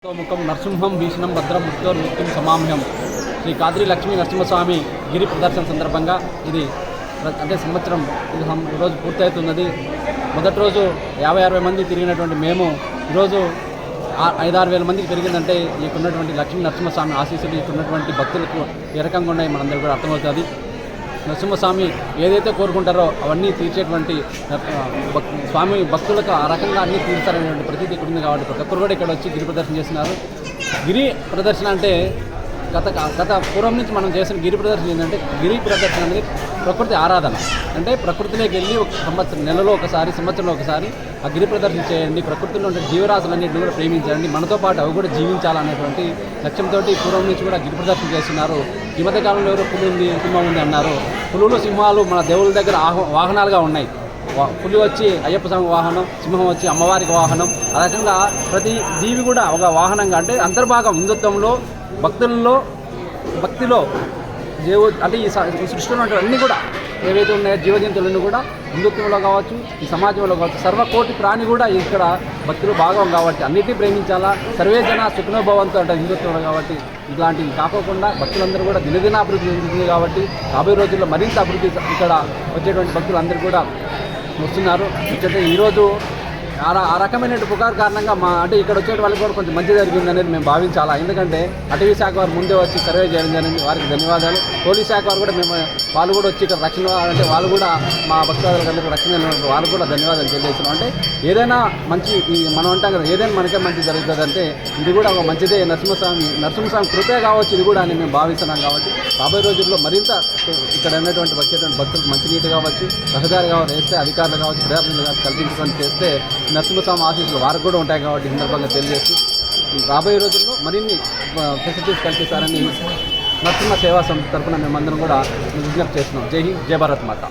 ముఖం నరసింహం భీషణం భద్రం మృత్యుర్మృత్యుం సమామ్యం శ్రీ కాద్రి లక్ష్మీ నరసింహస్వామి గిరి ప్రదర్శన సందర్భంగా ఇది అంటే సంవత్సరం ఇది ఈరోజు పూర్తవుతున్నది. మొదటి రోజు 50-60 మంది తిరిగినటువంటి మేము ఈరోజు 5-6 వేల మందికి పెరిగిందంటే ఇక్కడున్నటువంటి లక్ష్మీ నరసింహస్వామి ఆశీస్సులు ఇక్కడున్నటువంటి భక్తులకు ఏ రకంగా ఉన్నాయి మనందరికీ కూడా అర్థమవుతుంది. నరసింహస్వామి ఏదైతే కోరుకుంటారో అవన్నీ తీర్చేటువంటి స్వామి భక్తులకు ఆ రకంగా అన్నీ తీర్చాలనేటువంటి ప్రతీతి ఇక్కడ ఉంది. కాబట్టి ప్రతి ఒక్కరు కూడా ఇక్కడ వచ్చి గిరి ప్రదర్శన చేస్తున్నారు. గిరి ప్రదర్శన అంటే గత పూర్వం నుంచి మనం చేసిన గిరి ప్రదర్శన ఏంటంటే గిరి ప్రదర్శన అనేది ప్రకృతి ఆరాధన. అంటే ప్రకృతిలోకి వెళ్ళి ఒక సంవత్సరం నెలలో ఒకసారి సంవత్సరంలో ఒకసారి ఆ గిరి ప్రదర్శన చేయండి, ప్రకృతిలో ఉండే జీవరాశులన్నింటినీ కూడా ప్రేమించండి, మనతో పాటు అవి కూడా జీవించాలనేటువంటి లక్ష్యంతో పూర్వం నుంచి కూడా గిరి ప్రదర్శన చేస్తున్నారు. ఈ మధ్య కాలంలో ఎవరో పులి ఉంది సింహం ఉంది అన్నారు. పులులు సింహాలు మన దేవుళ్ళ దగ్గర వాహనాలుగా ఉన్నాయి. పులి వచ్చి అయ్యప్ప స్వామి వాహనం, సింహం వచ్చి అమ్మవారికి వాహనం. ఆ రకంగా ప్రతి జీవి కూడా ఒక వాహనంగా అంటే అంతర్భాగం హిందుత్వంలో భక్తిలో అంటే ఈ సృష్టిలో అన్నీ కూడా ఏవైతే ఉన్నాయో జీవజంతువులన్నీ కూడా హిందుత్వంలో కావచ్చు, ఈ సమాజంలో కావచ్చు, సర్వకోటి ప్రాణి కూడా ఇక్కడ భక్తులు భాగం కాబట్టి అన్నిటినీ ప్రేమించాలా. సర్వే జన సుఖనోభవంతో అంటే హిందుత్వంలో కాబట్టి ఇట్లాంటివి కాకోకుండా భక్తులందరూ కూడా దినదిన అభివృద్ధి చెందుతుంది. కాబట్టి రాబోయే రోజుల్లో మరింత అభివృద్ధి ఇక్కడ వచ్చేటువంటి భక్తులందరూ కూడా వస్తున్నారు. ఇక్కడైతే ఈరోజు ఆ రకమైన పుకారు కారణంగా అంటే ఇక్కడ వచ్చే వాళ్ళకి కూడా కొంచెం మంచి జరిగిందనేది మేము భావించాలా. ఎందుకంటే అటవీ శాఖ వారు ముందే వచ్చి సర్వే చేయడం జరిగింది, వారికి ధన్యవాదాలు. పోలీస్ శాఖ వారు కూడా వాళ్ళు కూడా వచ్చి ఇక్కడ రక్షణ అంటే వాళ్ళు కూడా మా భక్తులందరికీ రక్షణ వాళ్ళకు కూడా ధన్యవాదాలు తెలియజేస్తున్నాం. అంటే ఏదైనా మంచి మనం అంటాం కదా, ఏదైనా మనకే మంచి జరుగుతుంది అంటే ఇది కూడా ఒక మంచిదే. నరసింహస్వామి కృపే కావచ్చు ఇది కూడా అని మేము భావిస్తున్నాం. కాబట్టి రాబోయే రోజుల్లో మరింత ఇక్కడ ఉన్నటువంటి వచ్చేటువంటి భక్తులకు మంచినీటి కావచ్చు, రహదారి కావచ్చు వేస్తే అధికారులు కావచ్చు ప్రజాప్రతినిధులు కల్పించుకొని చేస్తే నరసింహస్వామి ఆశీస్సులు వారికి కూడా ఉంటాయి. కాబట్టి ఈ సందర్భంగా తెలియజేస్తూ రాబోయే రోజుల్లో మరిన్ని ఫెసిలిటీస్ కల్పిస్తారని నరసింహ సేవా సంస్థ తరఫున మేమందరం కూడా విజ్ఞప్తి చేస్తున్నాం. జై హింద్, జై భారత్ మాత.